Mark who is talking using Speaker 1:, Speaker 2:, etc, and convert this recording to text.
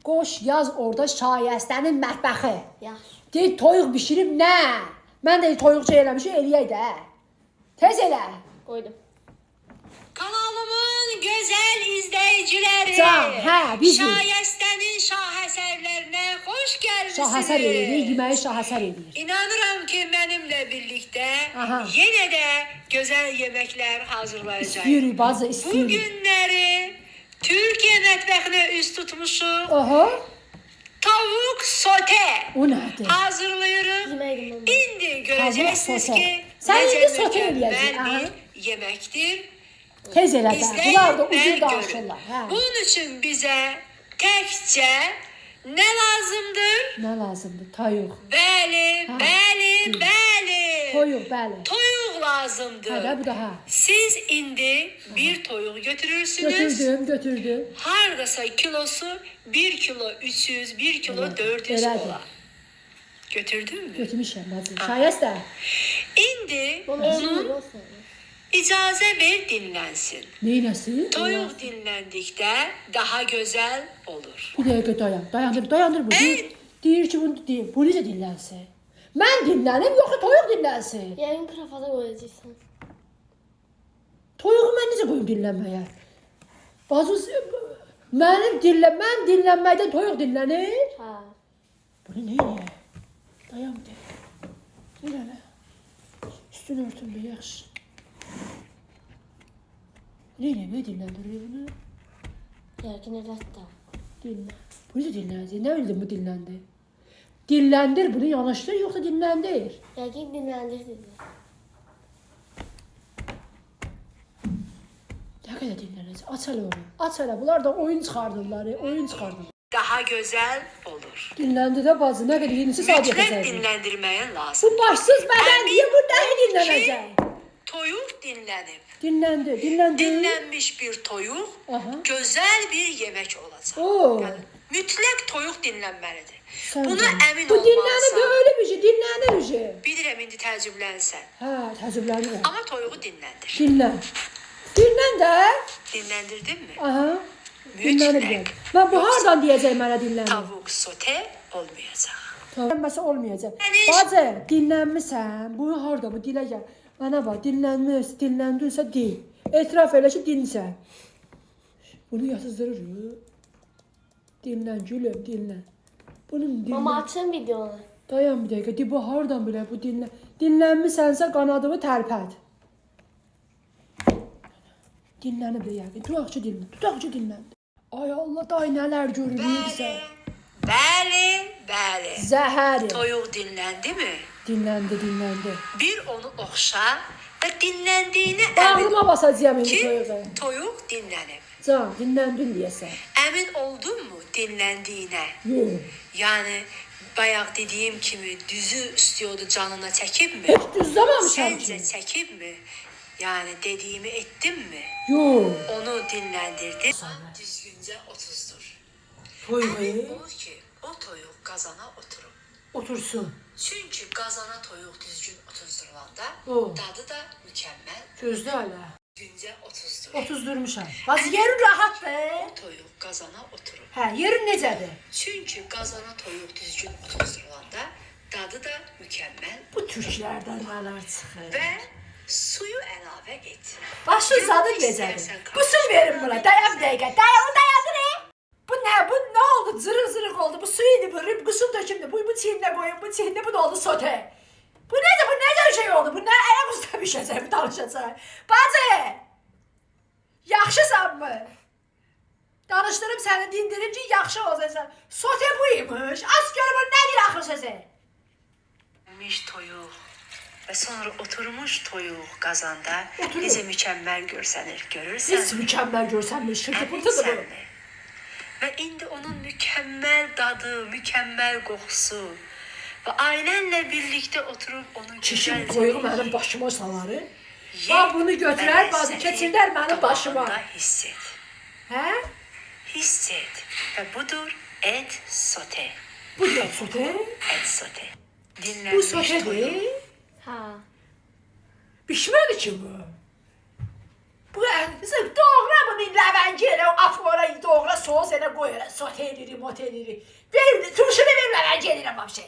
Speaker 1: Qoş yaz orada Şayəstənin mətbəxi.
Speaker 2: Yaxşı.
Speaker 1: Deyir toyuq bişirib nə? Mən də toyuqçu eləmişim, eləyək də. Tez elə.
Speaker 2: Qoydum.
Speaker 3: Kanalımın gözəl izləyiciləri,
Speaker 1: biziz.
Speaker 3: Şayəstənin şahəsərlərinə xoş gəlmisiniz.
Speaker 1: Şahəsər eləyir, yeməyi şahəsər eləyir.
Speaker 3: İnanıram ki, mənimlə birlikdə
Speaker 1: Aha.
Speaker 3: yenə də gözəl yeməklər hazırlayacağıq.
Speaker 1: İstəyirik, bazı
Speaker 3: Bu
Speaker 1: istəyirik.
Speaker 3: günləri Türkiyə mətbəxinə üst tutmuşuq.
Speaker 1: Aha,
Speaker 3: Tavuk sote
Speaker 1: o nədir?
Speaker 3: hazırlayırıq.
Speaker 2: Yeməydim onu.
Speaker 3: İndi görəcəksiniz
Speaker 1: Tavuk sote.
Speaker 3: ki,
Speaker 1: Sən
Speaker 3: necə
Speaker 1: indi sote eləyəcəksən,
Speaker 3: mükəmməl
Speaker 1: aha.
Speaker 3: bir yeməkdir.
Speaker 1: Tez elə də.
Speaker 3: İzləyin
Speaker 1: Bunlar da
Speaker 3: və
Speaker 1: uzun
Speaker 3: görün.
Speaker 1: danışırlar. Hə.
Speaker 3: Bunun üçün bizə təkcə nə lazımdır?
Speaker 1: Nə lazımdır? Toyuq.
Speaker 3: Bəli,
Speaker 1: Ha,
Speaker 3: bəli,
Speaker 1: dur.
Speaker 3: bəli.
Speaker 1: Toyuq, bəli.
Speaker 3: Toyuq lazımdır.
Speaker 1: Hə, də bu da hə.
Speaker 3: Siz indi bir toyuq götürürsünüz.
Speaker 1: Götürdüm.
Speaker 3: Hardasa kilosu 1 kilo 300, 1 kilo
Speaker 1: Evet,
Speaker 3: 400
Speaker 1: elədir.
Speaker 3: ola. Götürdün mü?
Speaker 1: Götürmüşəm bacı. Şayəstə.
Speaker 3: İndi
Speaker 2: Onu
Speaker 3: onun
Speaker 2: olsun.
Speaker 3: icazə ver dinlənsin.
Speaker 1: Neynəsin?
Speaker 3: Toyuq dinləndikdə daha gözəl olur.
Speaker 1: Bir dəqiqə dayan. Dayandır bu. Deyir ki, bunu deyir. Bu necə dinlənsin? Mən dinlənim, yoxsa toyuq dinlənsin?
Speaker 2: Yəqin krafada qoyacaqsan.
Speaker 1: Toyuğu mən necə qoyum dinlənməyə? Bazı mən dinlənməkdən toyuq dinlənir.
Speaker 2: Hə.
Speaker 1: Bunu neyə? Dayan bir dəqiqə. Dinlənə. Üstünü örtün bir yaxşı. Ne dinləndirir bunu?
Speaker 2: Yəqin elətdə.
Speaker 1: Dinlən. Bu necə dinləndir? Nə bildin bu dinləndi? Dinləndir bunu yanaşdır yoxsa dinləndir?
Speaker 2: Yəqin dinləndir dedi.
Speaker 1: Nə qədər dinlənəcək? Aç hələ onu. Aç hələ. Bunlar da oyun çıxardırlar. Oyun çıxardırlar.
Speaker 3: Daha gözəl olur.
Speaker 1: Dinləndi də bazı. Nə qədər yenisi sadəcə
Speaker 3: Mütləq
Speaker 1: xəzərdir.
Speaker 3: dinləndirməyin lazım.
Speaker 1: Bu başsız bədən niyə bu nəyi dinlənəcək?
Speaker 3: Toyuq dinlənib.
Speaker 1: Dinləndi.
Speaker 3: Dinlənmiş bir toyuq
Speaker 1: Aha.
Speaker 3: gözəl bir yemək olacaq.
Speaker 1: Oo.
Speaker 3: Yəni mütləq toyuq dinlənməlidir.
Speaker 1: Sən
Speaker 3: Buna
Speaker 1: canım.
Speaker 3: əmin
Speaker 1: Bu dinlənir
Speaker 3: olmalısan.
Speaker 1: öyle bir şey. Dinlənir bir şey.
Speaker 3: Bilirəm indi təəccüblənsən.
Speaker 1: Hə, təəccüblənirəm.
Speaker 3: Amma toyuğu dinləndir.
Speaker 1: Dinlən. Dinlən də.
Speaker 3: Dinləndirdinmi?
Speaker 1: Aha. Dinlənir
Speaker 3: Mütləq.
Speaker 1: gəl. Mən bu hardan deyəcək mənə dinlənir?
Speaker 3: Tavuk sote olmayacaq.
Speaker 1: Dinlənməsə olmayacaq.
Speaker 3: Yəni-
Speaker 1: Bacı, dinlənmisən? Bu harda bu dilə gəl. Mənə bax, dinləndinsə de. Etiraf elə ki, dinsən. Bunu yatızdırır. Dinlən gülüm, dinlən. Bunun dinlən.
Speaker 2: Mama açın videonu.
Speaker 1: Dayan bir dəqiqə. De bu hardan bilə bu dinlən. Dinlənmisənsə qanadımı tərpət. Dinlənib də yəqin. Tutaqçı dinlən. Ay Allah, day nələr görürsən.
Speaker 3: Bəli, bəli.
Speaker 1: Zəhəri.
Speaker 3: Toyuq dinləndi mi?
Speaker 1: Dinləndi.
Speaker 3: Bir onu oxşa və dinləndiyinə əmin
Speaker 1: Bağrıma basacağım indi
Speaker 3: ki,
Speaker 1: toyuğu.
Speaker 3: toyuq dinlənib.
Speaker 1: Can, dinləndin deyəsən.
Speaker 3: Əmin oldun mu dinləndiyinə?
Speaker 1: Yox.
Speaker 3: Yəni bayaq dediyim kimi düzü istiyordu canına çəkibmi?
Speaker 1: Heç düzləməmişəm
Speaker 3: Səncə
Speaker 1: ki.
Speaker 3: çəkibmi? Yəni dediyimi etdinmi?
Speaker 1: Yox.
Speaker 3: Onu dinləndirdin. Düzgüncə otuzdur.
Speaker 1: Toyuğu
Speaker 3: Ol ki, o toyuq qazana oturub.
Speaker 1: otursun.
Speaker 3: Çünki qazana toyuq düzgün otuzdurulanda
Speaker 1: O.
Speaker 3: dadı da mükəmməl,
Speaker 1: Gözlə hələ.
Speaker 3: düzgüncə otuzdur.
Speaker 1: 30 durmuşam. Baz yerin rahatdır.
Speaker 3: O toyuq qazana oturub.
Speaker 1: Hə, yerin necədir?
Speaker 3: Çünki qazana toyuq düzgün otuzdurulanda dadı da mükəmməl
Speaker 1: Bu türklərdən nələr çıxır.
Speaker 3: və suyu əlavə et.
Speaker 1: Başın zadı necədir? Qüsul verin buna. Dayan bir dəqiqə. Dayandır. Bu nə oldu? Zırıq oldu. Bu suyu indi vurub, qüsul dökümdü. Bu çiyinə qoyun, bu çiyinə bu da oldu sote. Bu necə şey oldu? Bu nə ayaq üstə bişəcək, bu danışacaq. Bacı! Yaxşısan mı? Danışdırım səni, dindirim ki, yaxşı olacaqsan. Sote buymuş. Az görüm o nədir axır sözü?
Speaker 3: Miş toyuq və sonra oturmuş toyuq qazanda
Speaker 1: Oturur.
Speaker 3: necə mükəmməl görsənir, görürsən?
Speaker 1: Heç mükəmməl görsənmir, şırtı-pırtıdır bu.
Speaker 3: Əminsən mi? Və indi onun mükəmməl dadı, mükəmməl qoxusu və ailənlə birlikdə oturub onu
Speaker 1: Kişi
Speaker 3: gözəlcə
Speaker 1: toyuğu mənim başıma saları.
Speaker 3: ye
Speaker 1: Bax bunu götürər,
Speaker 3: və
Speaker 1: bazı
Speaker 3: ləzzəti
Speaker 1: keçirdər mənim başıma.
Speaker 3: damağında hiss et.
Speaker 1: Hə?
Speaker 3: Hiss et. Və budur et sote.
Speaker 1: Bu da sote.
Speaker 3: Et sote.
Speaker 1: Bu
Speaker 3: Dinlənmiş toyuq.
Speaker 1: sotedir.
Speaker 2: Hə.
Speaker 1: Pişmədi ki bu. Bu Bu doğra bunu ləvəngi elə, afora doğra, soğuz elə qoy elə, sote edirik, mote edirik. Ver, turşunu ver ləvəngi edirəm vəbşə.